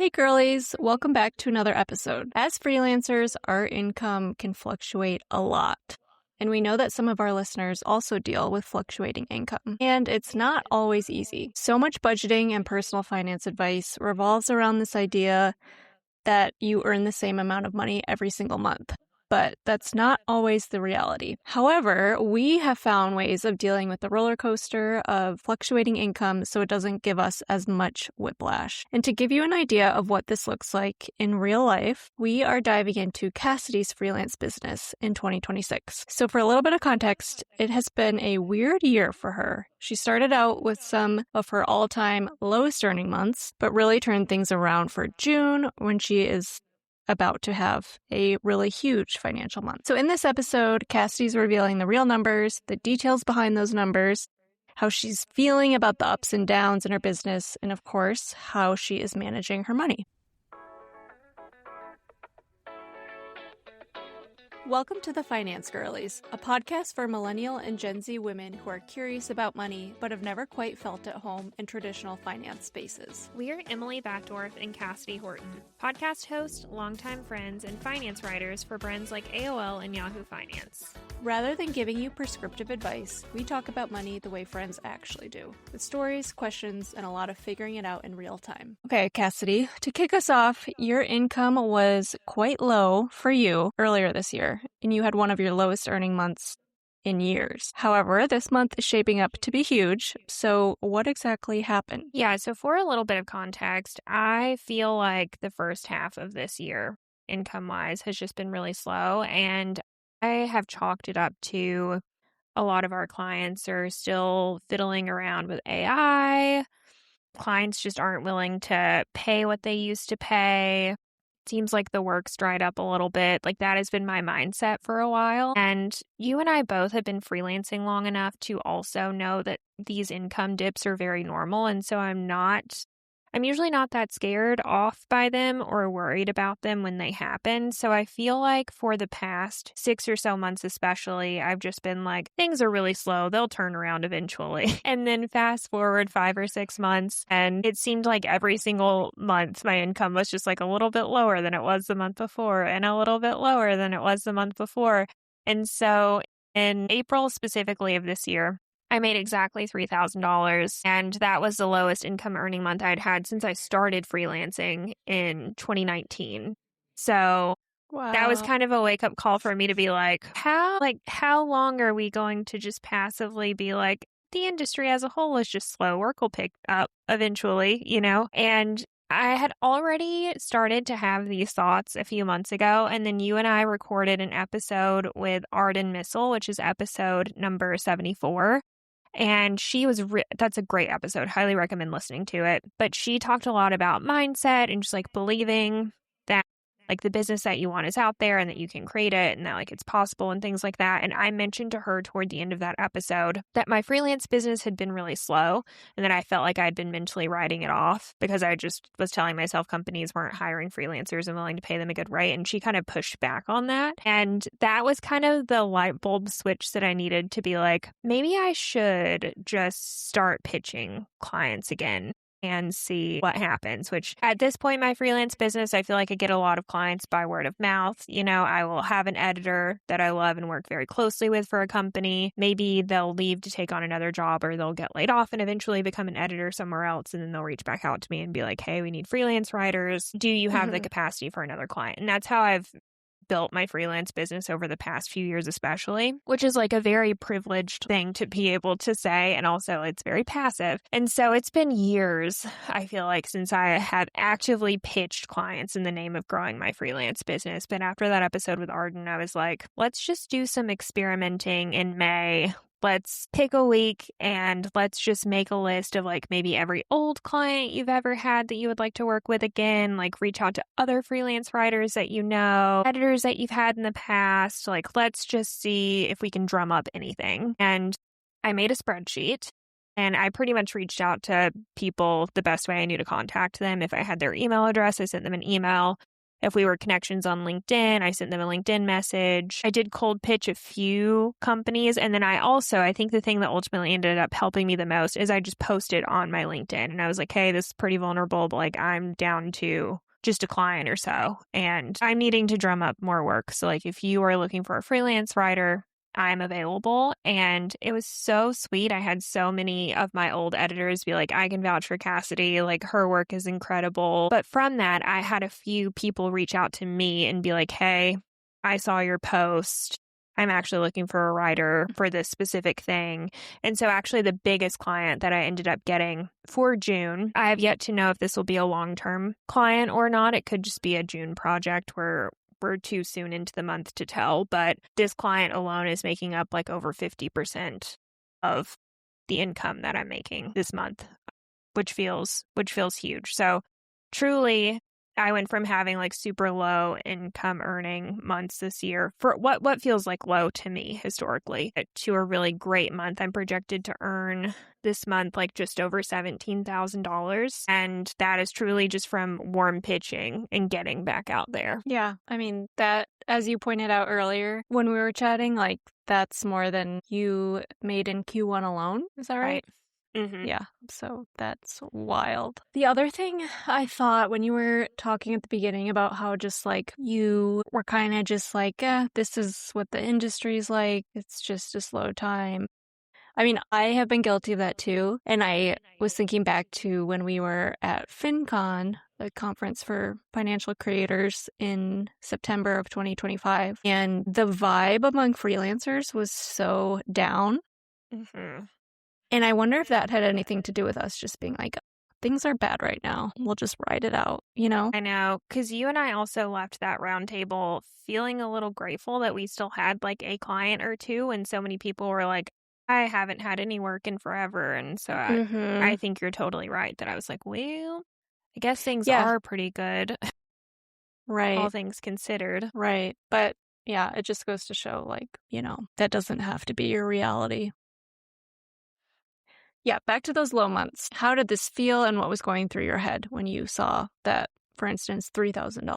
Hey girlies, welcome back to another episode. As freelancers, our income can fluctuate a lot. And we know that some of our listeners also deal with fluctuating income. And it's not always easy. So much budgeting and personal finance advice revolves around this idea that you earn the same amount of money every single month. But that's not always the reality. However, we have found ways of dealing with the roller coaster of fluctuating income so it doesn't give us as much whiplash. And to give you an idea of what this looks like in real life, we are diving into Cassidy's freelance business in 2026. So for a little bit of context, it has been a weird year for her. She started out with some of her all-time lowest earning months, but really turned things around for June when she is about to have a really huge financial month. So in this episode, Cassidy's revealing the real numbers, the details behind those numbers, how she's feeling about the ups and downs in her business, and of course, how she is managing her money. Welcome to The Finance Girlies, a podcast for millennial and Gen Z women who are curious about money but have never quite felt at home in traditional finance spaces. We are Emily Backdorf and Cassidy Horton, podcast hosts, longtime friends, and finance writers for brands like AOL and Yahoo Finance. Rather than giving you prescriptive advice, we talk about money the way friends actually do, with stories, questions, and a lot of figuring it out in real time. Okay, Cassidy, to kick us off, your income was quite low for you earlier this year, and you had one of your lowest earning months in years. However, this month is shaping up to be huge, so what exactly happened? Yeah, so for a little bit of context, I feel like the first half of this year, income-wise, has just been really slow, and I have chalked it up to a lot of our clients are still fiddling around with AI. Clients just aren't willing to pay what they used to pay. Seems like the work's dried up a little bit. Like that has been my mindset for a while. And you and I both have been freelancing long enough to also know that these income dips are very normal. And so I'm usually not that scared off by them or worried about them when they happen. So I feel like for the past 6 or so months especially, I've just been like, things are really slow. They'll turn around eventually. And then fast forward 5 or 6 months, and it seemed like every single month my income was just like a little bit lower than it was the month before and a little bit lower than it was the month before. And so in April specifically of this year, I made exactly $3,000, and that was the lowest income earning month I'd had since I started freelancing in 2019. So Wow. That was kind of a wake-up call for me to be like, how long are we going to just passively be like, the industry as a whole is just slow, work will pick up eventually, you know? And I had already started to have these thoughts a few months ago, and then you and I recorded an episode with Arden Missile, which is episode number 74. And she was, that's a great episode. Highly recommend listening to it. But she talked a lot about mindset and just like believing that like the business that you want is out there and that you can create it and that like it's possible and things like that. And I mentioned to her toward the end of that episode that my freelance business had been really slow and that I felt like I'd been mentally writing it off because I just was telling myself companies weren't hiring freelancers and willing to pay them a good rate. And she kind of pushed back on that. And that was kind of the light bulb switch that I needed to be like, maybe I should just start pitching clients again and see what happens, which at this point, my freelance business, I feel like I get a lot of clients by word of mouth. You know, I will have an editor that I love and work very closely with for a company. Maybe they'll leave to take on another job or they'll get laid off and eventually become an editor somewhere else. And then they'll reach back out to me and be like, hey, we need freelance writers. Do you have the capacity for another client? And that's how I've built my freelance business over the past few years, especially, which is like a very privileged thing to be able to say. And also it's very passive. And so it's been years, I feel like, since I have actively pitched clients in the name of growing my freelance business. But after that episode with Arden, I was like, let's just do some experimenting in May. Let's pick a week and let's just make a list of like maybe every old client you've ever had that you would like to work with again, like reach out to other freelance writers that you know, editors that you've had in the past. Like, let's just see if we can drum up anything. And I made a spreadsheet and I pretty much reached out to people the best way I knew to contact them. If I had their email address, I sent them an email. if we were connections on LinkedIn, I sent them a LinkedIn message. I did cold pitch a few companies. And then I think the thing that ultimately ended up helping me the most is I just posted on my LinkedIn and I was like, hey, this is pretty vulnerable, but like I'm down to just a client or so. And I'm needing to drum up more work. So like if you are looking for a freelance writer, I'm available. And it was so sweet. I had so many of my old editors be like, I can vouch for Cassidy. Like her work is incredible. But from that, I had a few people reach out to me and be like, hey, I saw your post. I'm actually looking for a writer for this specific thing. And so actually the biggest client that I ended up getting for June, I have yet to know if this will be a long-term client or not. It could just be a June project where we're too soon into the month to tell, but this client alone is making up like over 50% of the income that I'm making this month, which feels huge. So truly, I went from having like super low income earning months this year for what feels like low to me historically to a really great month. I'm projected to earn this month like just over $17,000. And that is truly just from warm pitching and getting back out there. Yeah. I mean, that, as you pointed out earlier when we were chatting, like that's more than you made in Q1 alone. Is that right? Mm-hmm. Yeah, so that's wild. The other thing I thought when you were talking at the beginning about how just like you were kind of just like, this is what the industry's like. It's just a slow time. I mean, I have been guilty of that too. And I was thinking back to when we were at FinCon, the conference for financial creators in September of 2025. And the vibe among freelancers was so down. Mm-hmm. And I wonder if that had anything to do with us just being like, things are bad right now. We'll just ride it out, you know? I know, because you and I also left that roundtable feeling a little grateful that we still had like a client or two. And so many people were like, I haven't had any work in forever. And so I think you're totally right that I was like, well, I guess things are pretty good. Right. All things considered. Right. But yeah, it just goes to show like, you know, that doesn't have to be your reality. Yeah, back to those low months. How did this feel and what was going through your head when you saw that, for instance, $3,000?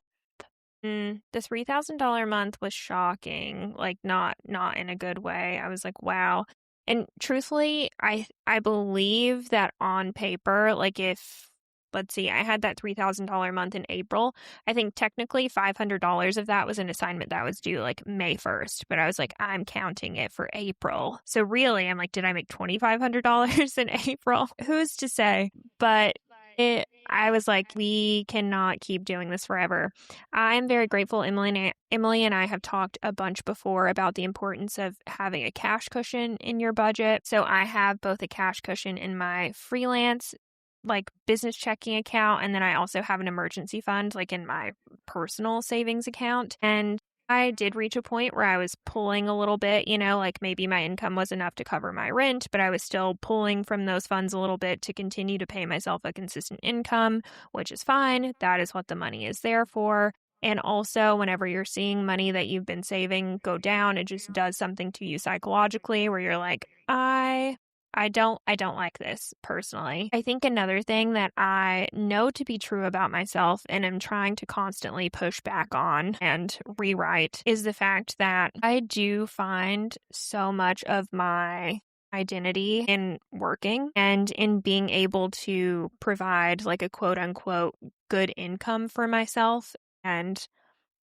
The $3,000 month was shocking, like not in a good way. I was like, wow. And truthfully, I believe that on paper, like if, let's see, I had that $3,000 month in April. I think technically $500 of that was an assignment that was due like May 1st, but I was like, I'm counting it for April. So really, I'm like, did I make $2,500 in April? Who's to say? But I was like, we cannot keep doing this forever. I'm very grateful. Emily and I have talked a bunch before about the importance of having a cash cushion in your budget. So I have both a cash cushion in my freelance like business checking account, and then I also have an emergency fund like in my personal savings account. And I did reach a point where I was pulling a little bit, you know, like maybe my income was enough to cover my rent, but I was still pulling from those funds a little bit to continue to pay myself a consistent income, which is fine. That is what the money is there for. And also, whenever you're seeing money that you've been saving go down, it just does something to you psychologically where you're like, I don't like this personally. I think another thing that I know to be true about myself and am trying to constantly push back on and rewrite is the fact that I do find so much of my identity in working and in being able to provide like a quote unquote good income for myself. And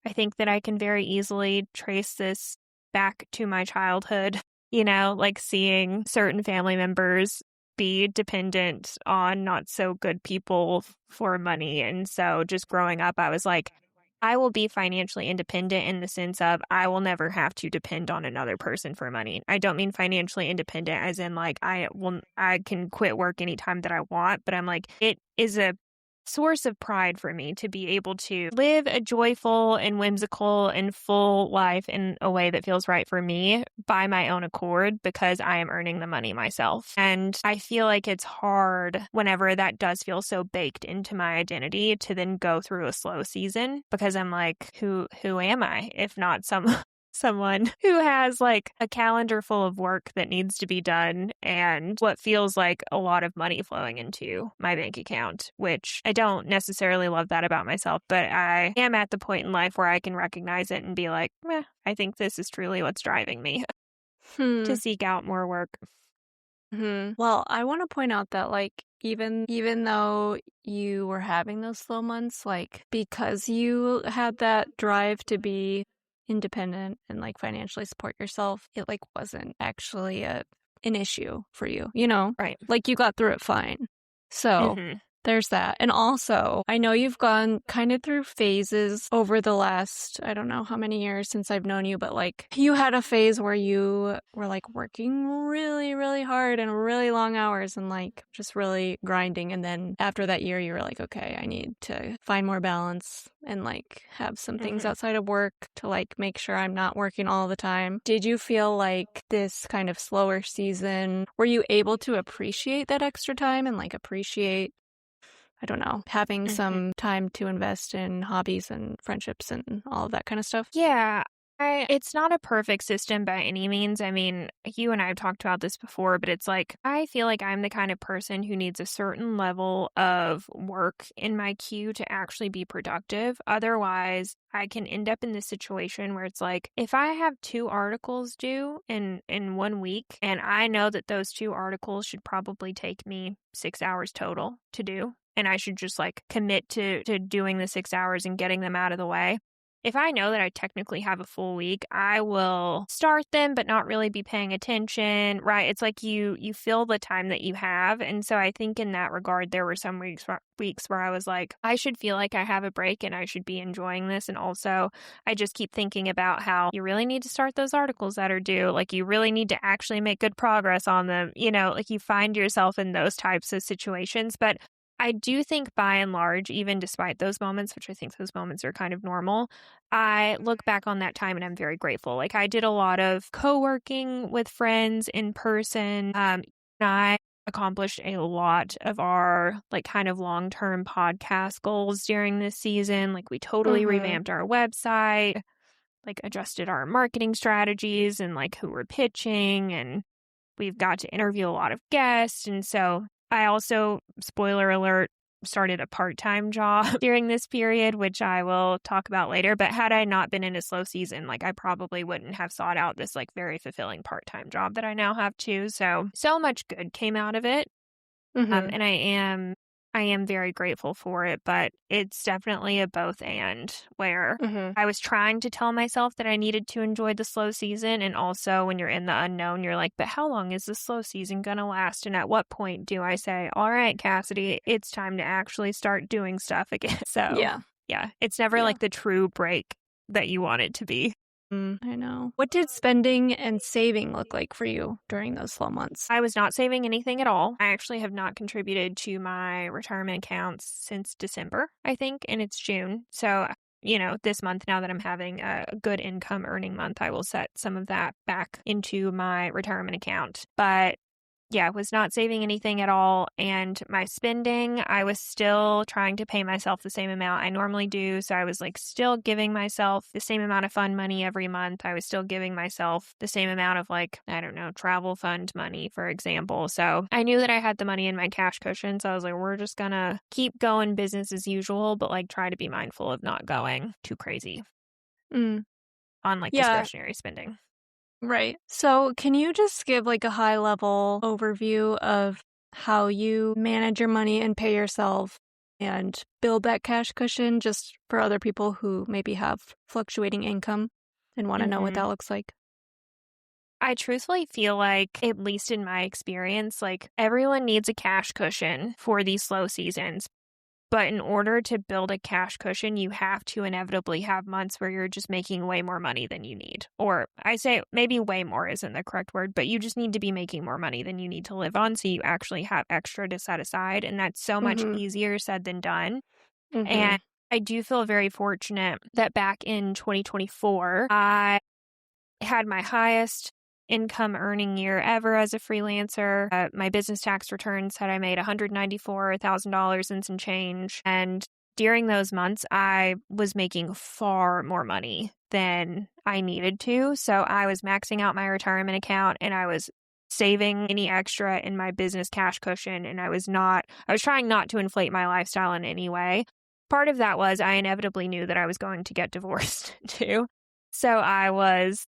I think that I can very easily trace this back to my childhood. You know, like seeing certain family members be dependent on not so good people for money. And so just growing up, I was like, I will be financially independent in the sense of I will never have to depend on another person for money. I don't mean financially independent as in like I can quit work anytime that I want, but I'm like, it is a source of pride for me to be able to live a joyful and whimsical and full life in a way that feels right for me by my own accord because I am earning the money myself. And I feel like it's hard whenever that does feel so baked into my identity to then go through a slow season because I'm like, who am I if not someone who has like a calendar full of work that needs to be done and what feels like a lot of money flowing into my bank account, which I don't necessarily love that about myself, but I am at the point in life where I can recognize it and be like, I think this is truly what's driving me to seek out more work. Well, I want to point out that like even though you were having those slow months, like because you had that drive to be independent and like financially support yourself, it like wasn't actually an issue for you, you know? Right. Like you got through it fine. So there's that. And also, I know you've gone kind of through phases over the last, I don't know how many years since I've known you, but like you had a phase where you were like working really, really hard and really long hours and like just really grinding. And then after that year, you were like, okay, I need to find more balance and like have some things outside of work to like make sure I'm not working all the time. Did you feel like this kind of slower season, were you able to appreciate that extra time and like appreciate, I don't know, having some time to invest in hobbies and friendships and all of that kind of stuff? Yeah. It's not a perfect system by any means. I mean, you and I have talked about this before, but it's like, I feel like I'm the kind of person who needs a certain level of work in my queue to actually be productive. Otherwise, I can end up in this situation where it's like, if I have 2 articles due in 1 week, and I know that those 2 articles should probably take me 6 hours total to do, and I should just like commit to doing the 6 hours and getting them out of the way. If I know that I technically have a full week, I will start them, but not really be paying attention, right? It's like you fill the time that you have. And so I think in that regard, there were some weeks where I was like, I should feel like I have a break and I should be enjoying this. And also, I just keep thinking about how you really need to start those articles that are due. Like you really need to actually make good progress on them. You know, like you find yourself in those types of situations. But I do think by and large, even despite those moments, which I think those moments are kind of normal, I look back on that time and I'm very grateful. Like I did a lot of co-working with friends in person. And I accomplished a lot of our like kind of long-term podcast goals during this season. Like we totally revamped our website, like adjusted our marketing strategies and like who we're pitching, and we've got to interview a lot of guests. And so I also, spoiler alert, started a part-time job during this period, which I will talk about later. But had I not been in a slow season, like I probably wouldn't have sought out this like very fulfilling part-time job that I now have too. So much good came out of it. And I am very grateful for it, but it's definitely a both and where I was trying to tell myself that I needed to enjoy the slow season. And also when you're in the unknown, you're like, but how long is the slow season going to last? And at what point do I say, all right, Cassidy, it's time to actually start doing stuff again? So yeah, it's never like the true break that you want it to be. I know. What did spending and saving look like for you during those slow months? I was not saving anything at all. I actually have not contributed to my retirement accounts since December, I think, and it's June. So, you know, this month, now that I'm having a good income earning month, I will set some of that back into my retirement account. But yeah, I was not saving anything at all. And my spending, I was still trying to pay myself the same amount I normally do. So I was like still giving myself the same amount of fund money every month. I was still giving myself the same amount of like, I don't know, travel fund money, for example. So I knew that I had the money in my cash cushion. So I was like, we're just going to keep going business as usual, but like try to be mindful of not going too crazy on like discretionary spending. Right. So can you just give like a high level overview of how you manage your money and pay yourself and build that cash cushion just for other people who maybe have fluctuating income and want to know what that looks like? I truthfully feel like, at least in my experience, like everyone needs a cash cushion for these slow seasons. But in order to build a cash cushion, you have to inevitably have months where you're just making way more money than you need. Or I say maybe way more isn't the correct word, but you just need to be making more money than you need to live on. So you actually have extra to set aside. And that's so much easier said than done. And I do feel very fortunate that back in 2024, I had my highest income earning year ever as a freelancer. My business tax return said I made $194,000 and some change. And during those months, I was making far more money than I needed to. So I was maxing out my retirement account and I was saving any extra in my business cash cushion. And I was trying not to inflate my lifestyle in any way. Part of that was I inevitably knew that I was going to get divorced too. So I was,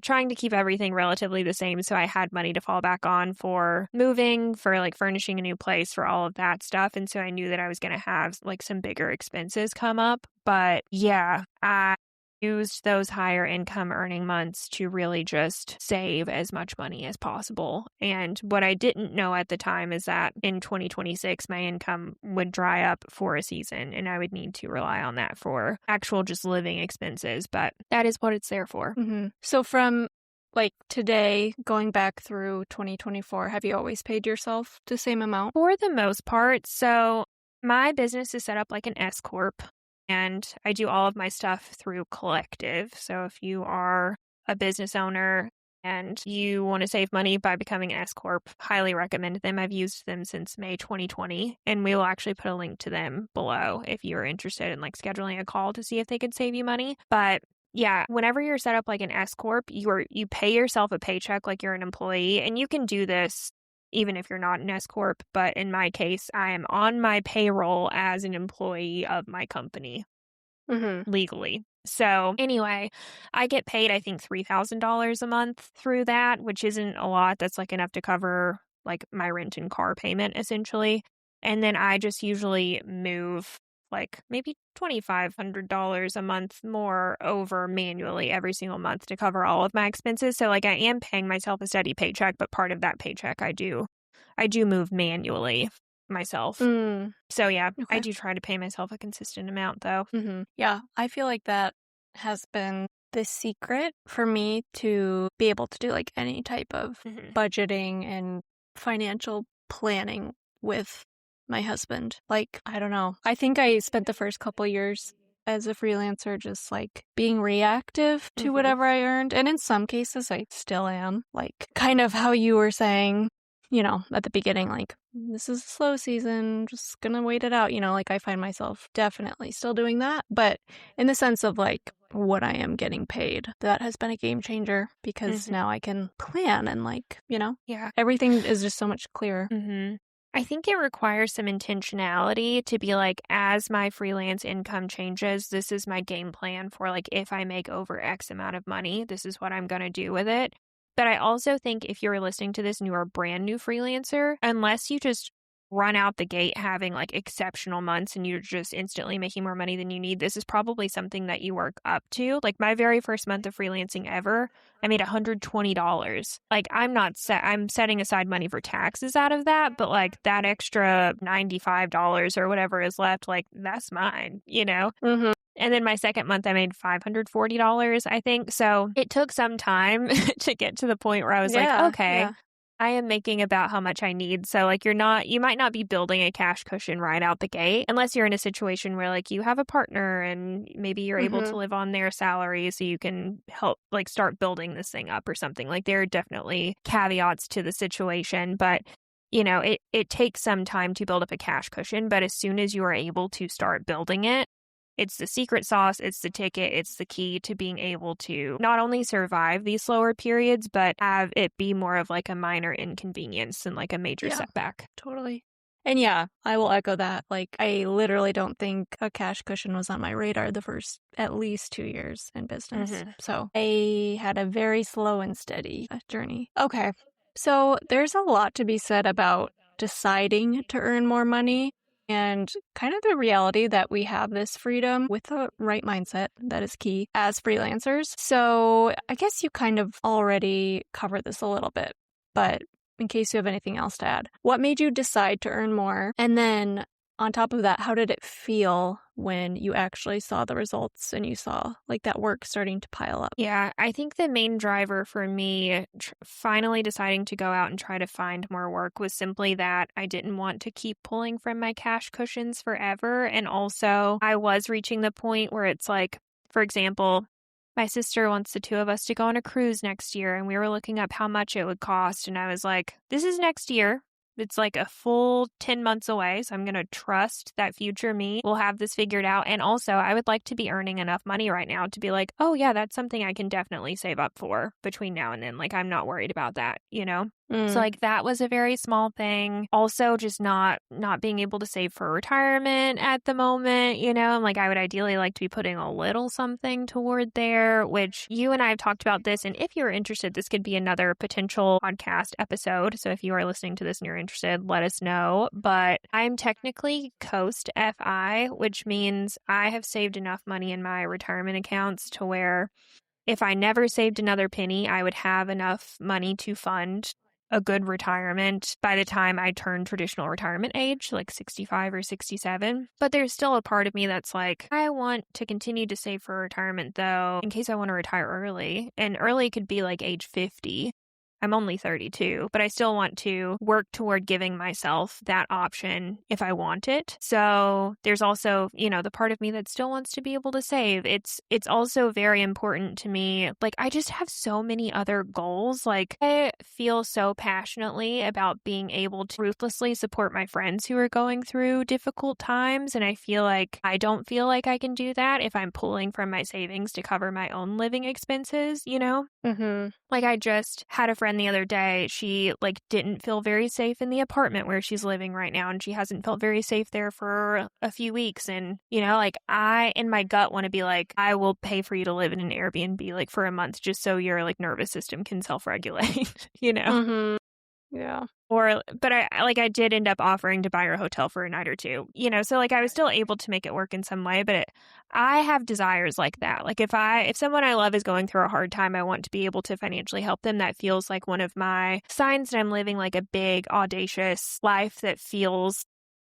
trying to keep everything relatively the same. So I had money to fall back on for moving, for like furnishing a new place, for all of that stuff. And so I knew that I was going to have like some bigger expenses come up. But yeah, I used those higher income earning months to really just save as much money as possible. And what I didn't know at the time is that in 2026, my income would dry up for a season and I would need to rely on that for actual just living expenses. But that is what it's there for. Mm-hmm. So from like today, going back through 2024, have you always paid yourself the same amount? For the most part. So my business is set up like an S Corp. And I do all of my stuff through Collective. So if you are a business owner and you want to save money by becoming an S Corp, highly recommend them. I've used them since May 2020, and we will actually put a link to them below if you're interested in like scheduling a call to see if they could save you money. But yeah, whenever you're set up like an S Corp, you pay yourself a paycheck like you're an employee, and you can do this even if you're not an S Corp. But in my case, I am on my payroll as an employee of my company legally. So anyway, I get paid, I think, $3,000 a month through that, which isn't a lot. That's like enough to cover like my rent and car payment essentially. And then I just usually move like maybe $2,500 a month more over manually every single month to cover all of my expenses. So like I am paying myself a steady paycheck, but part of that paycheck I do move manually myself. So yeah, okay. I do try to pay myself a consistent amount though. Yeah, I feel like that has been the secret for me to be able to do like any type of budgeting and financial planning with my husband. Like, I don't know. I think I spent the first couple years as a freelancer just like being reactive to whatever I earned. And in some cases, I still am. Like, kind of how you were saying, at the beginning, like, this is a slow season, just gonna wait it out. Like I find myself definitely still doing that. But in the sense of like what I am getting paid, that has been a game changer because now I can plan and like, everything is just so much clearer. I think it requires some intentionality to be like, as my freelance income changes, this is my game plan for like, if I make over X amount of money, this is what I'm going to do with it. But I also think if you're listening to this and you're a brand new freelancer, unless you just run out the gate having like exceptional months and you're just instantly making more money than you need, this is probably something that you work up to. Like my very first month of freelancing ever, I made $120. Like I'm setting aside money for taxes out of that, but like that extra $95 or whatever is left, like that's mine, And then my second month, I made $540, I think. So it took some time to get to the point where I was like, okay, I am making about how much I need. So like you might not be building a cash cushion right out the gate unless you're in a situation where like you have a partner and maybe you're able to live on their salary so you can help like start building this thing up or something. Like there are definitely caveats to the situation, but it takes some time to build up a cash cushion. But as soon as you are able to start building it, it's the secret sauce, it's the ticket, it's the key to being able to not only survive these slower periods, but have it be more of like a minor inconvenience than like a major setback. Totally. And yeah, I will echo that. Like, I literally don't think a cash cushion was on my radar the first at least 2 years in business. So I had a very slow and steady journey. Okay. So there's a lot to be said about deciding to earn more money. And kind of the reality that we have this freedom with the right mindset that is key as freelancers. So I guess you kind of already covered this a little bit, but in case you have anything else to add, what made you decide to earn more? And then on top of that, how did it feel when you actually saw the results and you saw like that work starting to pile up? Yeah, I think the main driver for me finally deciding to go out and try to find more work was simply that I didn't want to keep pulling from my cash cushions forever. And also I was reaching the point where it's like, for example, my sister wants the two of us to go on a cruise next year and we were looking up how much it would cost. And I was like, this is next year. It's like a full 10 months away. So I'm going to trust that future me will have this figured out. And also, I would like to be earning enough money right now to be like, oh, yeah, that's something I can definitely save up for between now and then. Like, I'm not worried about that, you know? So like that was a very small thing. Also just not being able to save for retirement at the moment, you know, and like I would ideally like to be putting a little something toward there, which you and I have talked about this. And if you're interested, this could be another potential podcast episode. So if you are listening to this and you're interested, let us know. But I'm technically Coast FI, which means I have saved enough money in my retirement accounts to where if I never saved another penny, I would have enough money to fund a good retirement by the time I turn traditional retirement age, like 65 or 67. But there's still a part of me that's like, I want to continue to save for retirement though, in case I want to retire early. And early could be like age 50. I'm only 32, but I still want to work toward giving myself that option if I want it. So there's also, you know, the part of me that still wants to be able to save. It's also very important to me. Like, I just have so many other goals. Like, I feel so passionately about being able to ruthlessly support my friends who are going through difficult times. And I feel like I don't feel like I can do that if I'm pulling from my savings to cover my own living expenses, you know? Like, I just had a friend the other day. She like didn't feel very safe in the apartment where she's living right now, and she hasn't felt very safe there for a few weeks. And you know, like I in my gut want to be like, I will pay for you to live in an Airbnb like for a month just so your like nervous system can self-regulate, you know. Yeah. But I did end up offering to buy her a hotel for a night or two, you know, so like I was still able to make it work in some way, but I have desires like that. Like if someone I love is going through a hard time, I want to be able to financially help them. That feels like one of my signs that I'm living like a big, audacious life that feels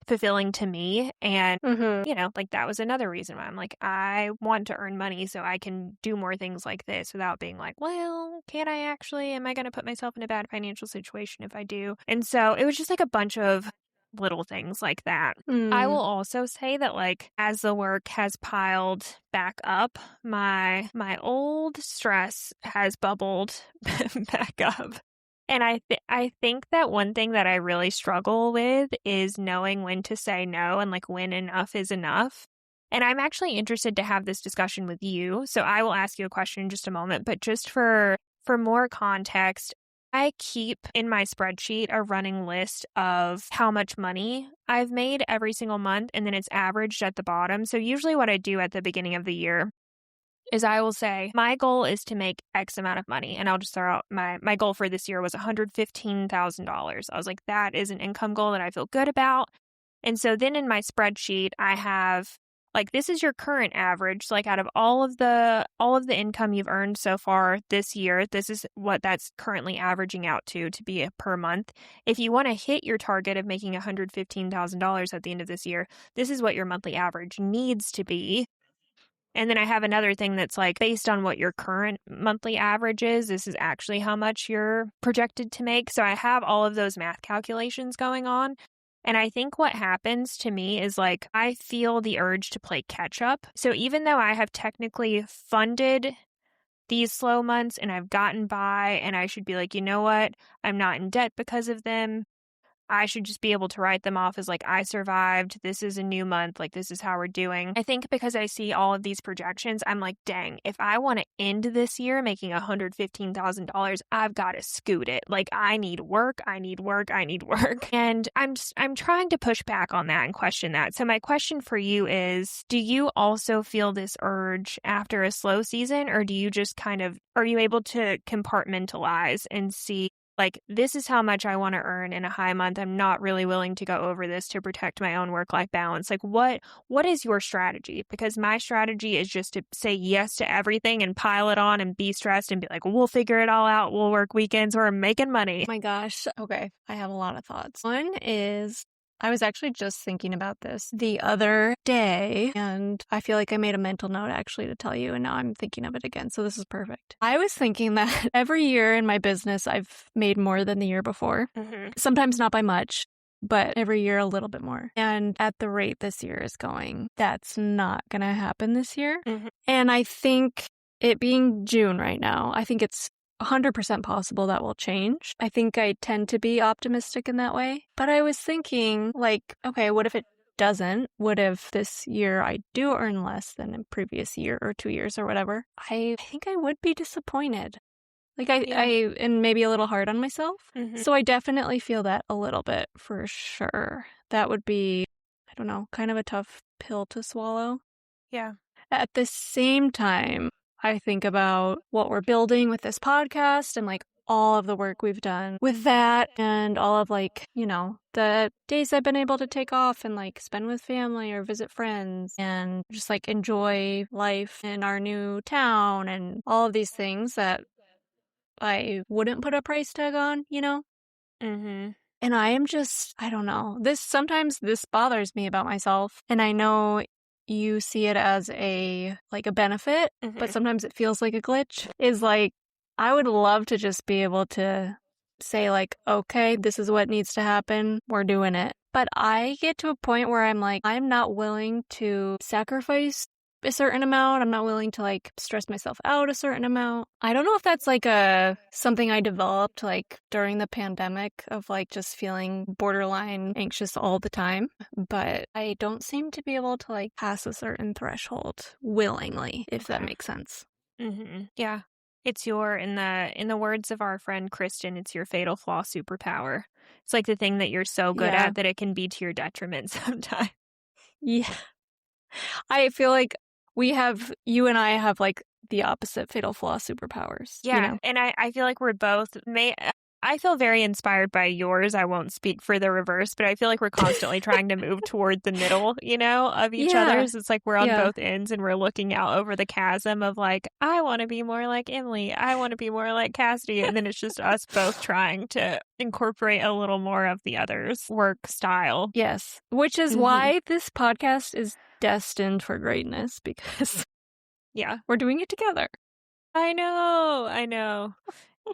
fulfilling to me. And, you know, like that was another reason why I'm like, I want to earn money so I can do more things like this without being like, well, can I actually, am I going to put myself in a bad financial situation if I do? And so it was just like a bunch of little things like that. I will also say that like as the work has piled back up, my old stress has bubbled back up. And I think that one thing that I really struggle with is knowing when to say no and like when enough is enough. And I'm actually interested to have this discussion with you. So I will ask you a question in just a moment, but just for more context, I keep in my spreadsheet a running list of how much money I've made every single month, and then it's averaged at the bottom. So usually what I do at the beginning of the year is I will say, my goal is to make X amount of money. And I'll just throw out my goal for this year was $115,000. I was like, that is an income goal that I feel good about. And so then in my spreadsheet, I have like, this is your current average. Like out of all of the income you've earned so far this year, this is what that's currently averaging out to be per month. If you want to hit your target of making $115,000 at the end of this year, this is what your monthly average needs to be. And then I have another thing that's like, based on what your current monthly average is, this is actually how much you're projected to make. So I have all of those math calculations going on. And I think what happens to me is like, I feel the urge to play catch up. So even though I have technically funded these slow months and I've gotten by and I should be like, you know what, I'm not in debt because of them, I should just be able to write them off as like, I survived. This is a new month. Like, this is how we're doing. I think because I see all of these projections, I'm like, dang, if I want to end this year making $115,000, I've got to scoot it. Like, I need work. And I'm trying to push back on that and question that. So my question for you is, do you also feel this urge after a slow season, or do you just are you able to compartmentalize and see, like, this is how much I want to earn in a high month. I'm not really willing to go over this to protect my own work-life balance. Like, what is your strategy? Because my strategy is just to say yes to everything and pile it on and be stressed and be like, we'll figure it all out. We'll work weekends. We're making money. Oh my gosh. Okay. I have a lot of thoughts. One is, I was actually just thinking about this the other day, and I feel like I made a mental note actually to tell you, and now I'm thinking of it again. So this is perfect. I was thinking that every year in my business, I've made more than the year before. Sometimes not by much, but every year a little bit more. And at the rate this year is going, that's not going to happen this year. And I think it being June right now, I think it's 100% possible that will change. I think I tend to be optimistic in that way. But I was thinking, like, okay, what if it doesn't? What if this year I do earn less than in previous year or 2 years or whatever? I think I would be disappointed. Like, Yeah. I am maybe a little hard on myself. Mhm. So I definitely feel that a little bit for sure. That would be, I don't know, kind of a tough pill to swallow. Yeah. At the same time, I think about what we're building with this podcast and like all of the work we've done with that and all of like, the days I've been able to take off and like spend with family or visit friends and just like enjoy life in our new town and all of these things that I wouldn't put a price tag on, Mhm. And I am just, I don't know. Sometimes this bothers me about myself. And I know you see it as a benefit, but Mhm. sometimes it feels like a glitch. Is like, I would love to just be able to say like, okay, this is what needs to happen. We're doing it. But I get to a point where I'm like, I'm not willing to sacrifice a certain amount. I'm not willing to like stress myself out a certain amount. I don't know if that's like something I developed like during the pandemic of like just feeling borderline anxious all the time, but I don't seem to be able to like pass a certain threshold willingly, if that makes sense. Mhm. Yeah. It's in the words of our friend Kristen, it's your fatal flaw superpower. It's like the thing that you're so good Yeah. at that it can be to your detriment sometimes. Yeah. I feel like you and I have like the opposite fatal flaw superpowers, Yeah, and I feel like we're both I feel very inspired by yours. I won't speak for the reverse, but I feel like we're constantly trying to move toward the middle, of each Yeah. other's. It's like we're on Yeah. both ends and we're looking out over the chasm of like, I want to be more like Emily. I want to be more like Cassidy. And then it's just us both trying to incorporate a little more of the other's work style. Yes. Which is why this podcast is destined for greatness because Yeah. we're doing it together. I know.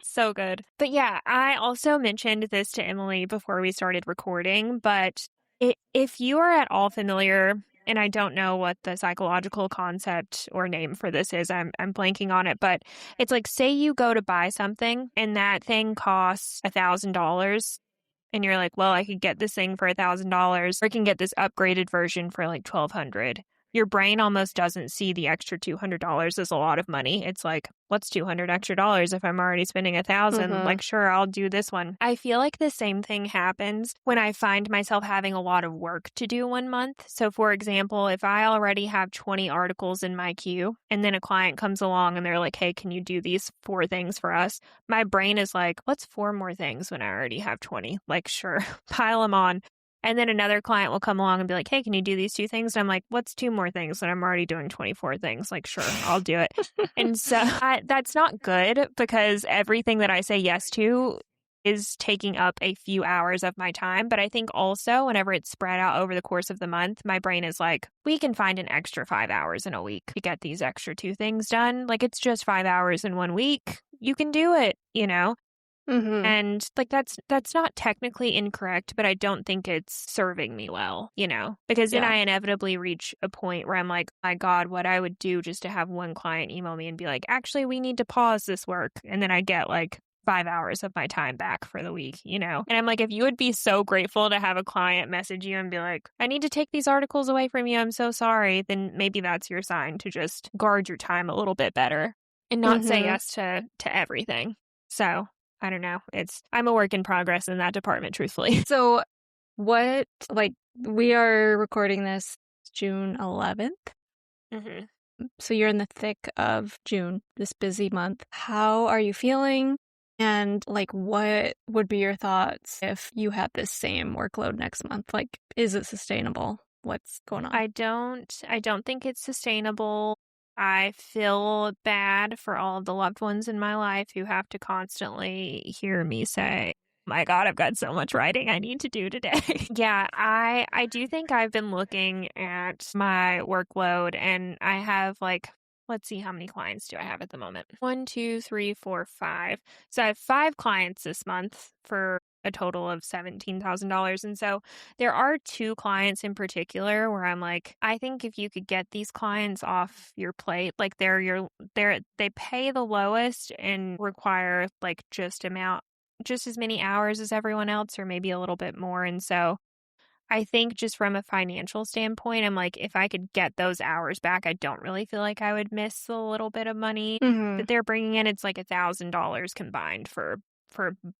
So good. But yeah, I also mentioned this to Emily before we started recording, but if you are at all familiar, and I don't know what the psychological concept or name for this is, I'm blanking on it, but it's like, say you go to buy something and that thing costs $1,000 and you're like, well, I could get this thing for $1,000 or I can get this upgraded version for like $1,200. Your brain almost doesn't see the extra $200 as a lot of money. It's like, what's $200 extra if I'm already spending $1,000? Like, sure, I'll do this one. I feel like the same thing happens when I find myself having a lot of work to do one month. So, for example, if I already have 20 articles in my queue and then a client comes along and they're like, hey, can you do these 4 things for us? My brain is like, what's 4 more things when I already have 20? Like, sure, pile them on. And then another client will come along and be like, hey, can you do these 2 things? And I'm like, what's 2 more things when I'm already doing 24 things? Like, sure, I'll do it. And so that's not good because everything that I say yes to is taking up a few hours of my time. But I think also whenever it's spread out over the course of the month, my brain is like, we can find an extra 5 hours in a week to get these extra 2 things done. Like, it's just 5 hours in 1 week. You can do it, And like that's not technically incorrect, but I don't think it's serving me well, because then I inevitably reach a point where I'm like, my God, what I would do just to have one client email me and be like, actually, we need to pause this work. And then I get like 5 hours of my time back for the week, And I'm like, if you would be so grateful to have a client message you and be like, I need to take these articles away from you. I'm so sorry. Then maybe that's your sign to just guard your time a little bit better and not say yes to everything. So I don't know. I'm a work in progress in that department, truthfully. So we are recording this June 11th. So you're in the thick of June, this busy month. How are you feeling? And like, what would be your thoughts if you had this same workload next month? Like, is it sustainable? What's going on? I don't think it's sustainable. I feel bad for all of the loved ones in my life who have to constantly hear me say, my God, I've got so much writing I need to do today. Yeah, I do think I've been looking at my workload and I have like, let's see, how many clients do I have at the moment? 1, 2, 3, 4, 5. So I have 5 clients this month for a total of $17,000. And so there are two clients in particular where I'm like, I think if you could get these clients off your plate, like they pay the lowest and require like just as many hours as everyone else, or maybe a little bit more. And so I think just from a financial standpoint, I'm like, if I could get those hours back, I don't really feel like I would miss a little bit of money that they're bringing in. It's like $1,000 combined for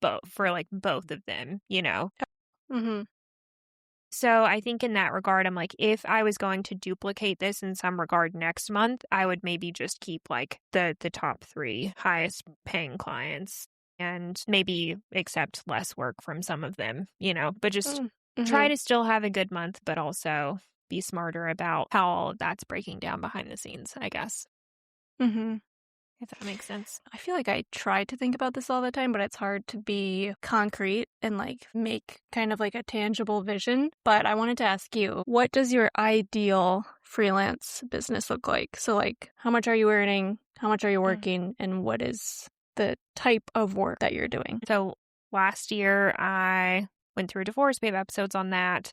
both of them, you know? Mm-hmm. So I think in that regard, I'm like, if I was going to duplicate this in some regard next month, I would maybe just keep like the top 3 highest paying clients and maybe accept less work from some of them, you know, but just try to still have a good month, but also be smarter about how all of that's breaking down behind the scenes, I guess. Mm-hmm. If that makes sense. I feel like I try to think about this all the time, but it's hard to be concrete and like make kind of like a tangible vision. But I wanted to ask you, what does your ideal freelance business look like? So like, how much are you earning? How much are you working? And what is the type of work that you're doing? So last year I went through a divorce. We have episodes on that.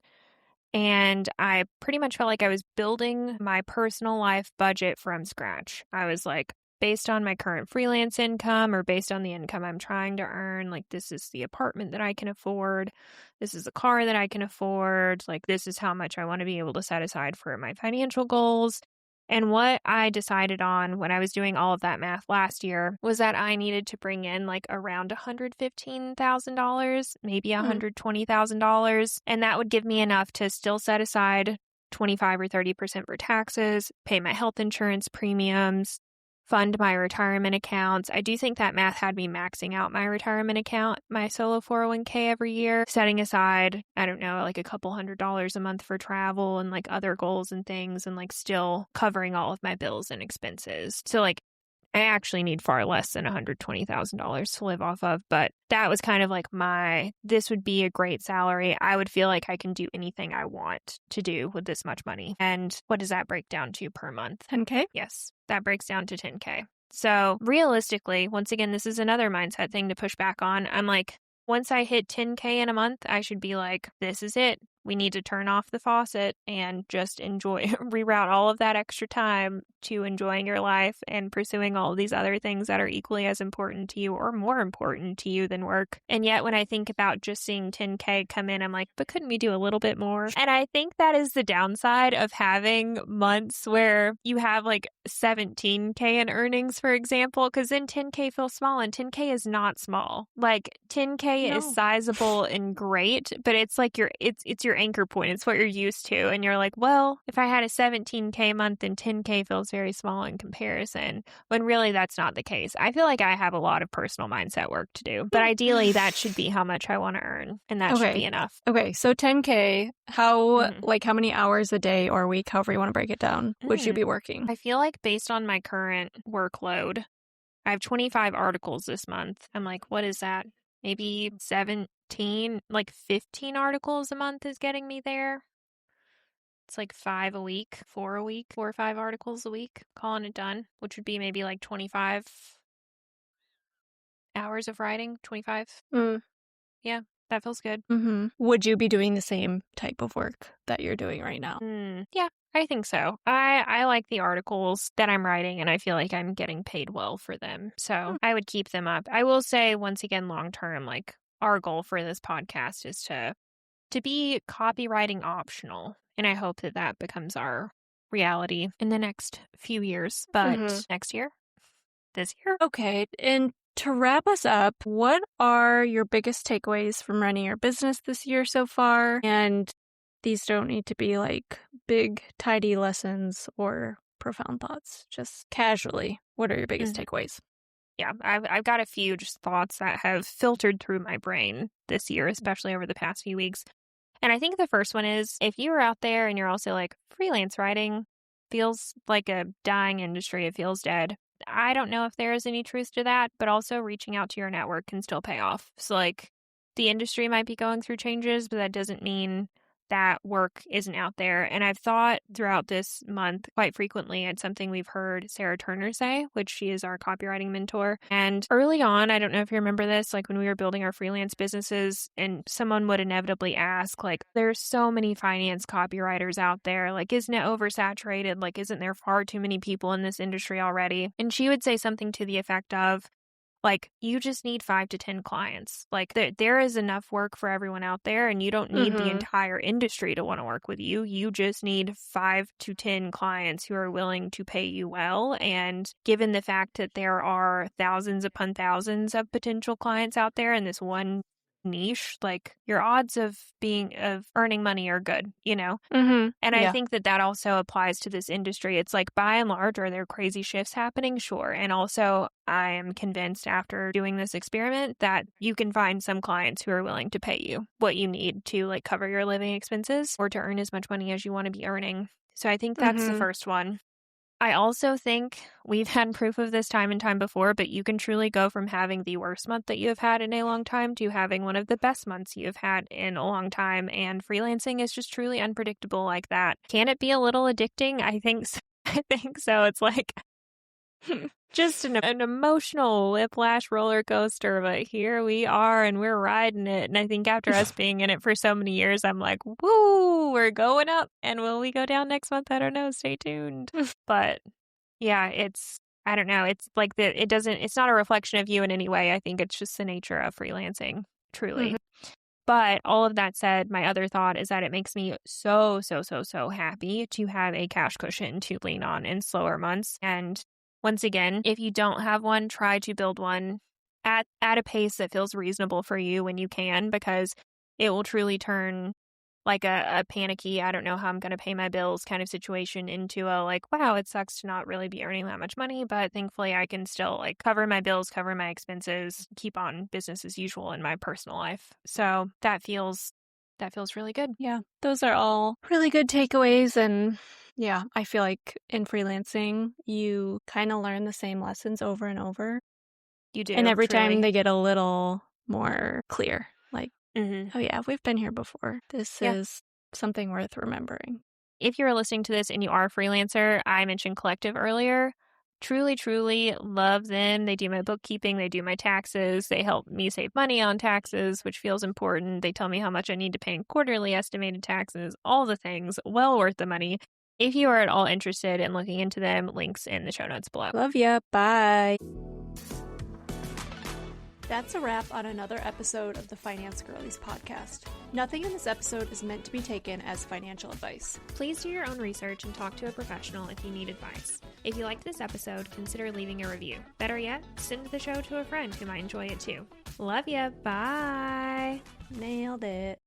And I pretty much felt like I was building my personal life budget from scratch. I was like, based on my current freelance income or based on the income I'm trying to earn, like this is the apartment that I can afford. This is the car that I can afford. Like this is how much I want to be able to set aside for my financial goals. And what I decided on when I was doing all of that math last year was that I needed to bring in like around $115,000, maybe $120,000. And that would give me enough to still set aside 25 or 30% for taxes, pay my health insurance premiums, fund my retirement accounts. I do think that math had me maxing out my retirement account, my solo 401k every year, setting aside, I don't know, like a couple $100s a month for travel and like other goals and things, and like still covering all of my bills and expenses. So like I actually need far less than $120,000 to live off of, but that was kind of like this would be a great salary. I would feel like I can do anything I want to do with this much money. And what does that break down to per month? 10K? Yes, that breaks down to 10K. So realistically, once again, this is another mindset thing to push back on. I'm like, once I hit 10K in a month, I should be like, this is it. We need to turn off the faucet and just reroute all of that extra time to enjoying your life and pursuing all of these other things that are equally as important to you or more important to you than work. And yet when I think about just seeing 10K come in, I'm like, but couldn't we do a little bit more? And I think that is the downside of having months where you have like 17K in earnings, for example, because then 10K feels small and 10K is not small. Like 10K is sizable and great, but it's like it's your anchor point. It's what you're used to. And you're like, well, if I had a 17K month, then 10K feels very small in comparison, when really that's not the case. I feel like I have a lot of personal mindset work to do, but ideally that should be how much I want to earn, and that should be enough. Okay, so 10K, how many hours a day or a week, however you want to break it down, would you be working? I feel like based on my current workload, I have 25 articles this month. I'm like, what is that? Maybe 17, like 15 articles a month is getting me there. It's like 4 or 5 articles a week, calling it done, which would be maybe like 25 hours of writing, 25. Yeah, that feels good. Would you be doing the same type of work that you're doing right now? Yeah, I think so. I like the articles that I'm writing, and I feel like I'm getting paid well for them. So I would keep them up. I will say, once again, long term, like our goal for this podcast is to be copywriting optional. And I hope that becomes our reality in the next few years. But next year? This year? Okay. And to wrap us up, what are your biggest takeaways from running your business this year so far? And these don't need to be like big, tidy lessons or profound thoughts. Just casually, what are your biggest takeaways? Yeah, I've got a few just thoughts that have filtered through my brain this year, especially over the past few weeks. And I think the first one is, if you're out there and you're also like, freelance writing feels like a dying industry, it feels dead. I don't know if there is any truth to that, but also reaching out to your network can still pay off. So like, the industry might be going through changes, but that doesn't mean that work isn't out there. And I've thought throughout this month quite frequently at something we've heard Sarah Turner say, which she is our copywriting mentor. And early on, I don't know if you remember this, like when we were building our freelance businesses and someone would inevitably ask, like, there's so many finance copywriters out there. Like, isn't it oversaturated? Like, isn't there far too many people in this industry already? And she would say something to the effect of, like, you just need 5 to 10 clients. Like, there is enough work for everyone out there, and you don't need the entire industry to want to work with you. You just need 5 to 10 clients who are willing to pay you well. And given the fact that there are thousands upon thousands of potential clients out there in this one niche, like, your odds of earning money are good, you know? And I think that also applies to this industry. It's like, by and large, are there crazy shifts happening? Sure. And also, I am convinced after doing this experiment that you can find some clients who are willing to pay you what you need to, like, cover your living expenses or to earn as much money as you want to be earning. So I think that's the first one. I also think we've had proof of this time and time before, but you can truly go from having the worst month that you have had in a long time to having one of the best months you have had in a long time. And freelancing is just truly unpredictable like that. Can it be a little addicting? I think so. I think so. It's like just an emotional whiplash roller coaster, but here we are and we're riding it. And I think after us being in it for so many years, I'm like, woo, we're going up. And will we go down next month? I don't know. Stay tuned. But yeah, I don't know. It's like it's not a reflection of you in any way. I think it's just the nature of freelancing, truly. But all of that said, my other thought is that it makes me so happy to have a cash cushion to lean on in slower months. And once again, if you don't have one, try to build one at a pace that feels reasonable for you when you can, because it will truly turn like a panicky, I don't know how I'm going to pay my bills kind of situation into a like, wow, it sucks to not really be earning that much money, but thankfully I can still like cover my bills, cover my expenses, keep on business as usual in my personal life. So that feels really good. Yeah, those are all really good takeaways. And yeah, I feel like in freelancing, you kind of learn the same lessons over and over. You do. And every truly. time they get a little more clear, like, oh yeah, we've been here before. This is something worth remembering. If you're listening to this and you are a freelancer, I mentioned Collective earlier. Truly love them. They do my bookkeeping. They do my taxes. They help me save money on taxes, which feels important. They tell me how much I need to pay in quarterly estimated taxes, all the things, well worth the money. If you are at all interested in looking into them, links in the show notes below. Love ya. Bye. That's a wrap on another episode of the Finance Girlies podcast. Nothing in this episode is meant to be taken as financial advice. Please do your own research and talk to a professional if you need advice. If you liked this episode, consider leaving a review. Better yet, send the show to a friend who might enjoy it too. Love ya. Bye. Nailed it.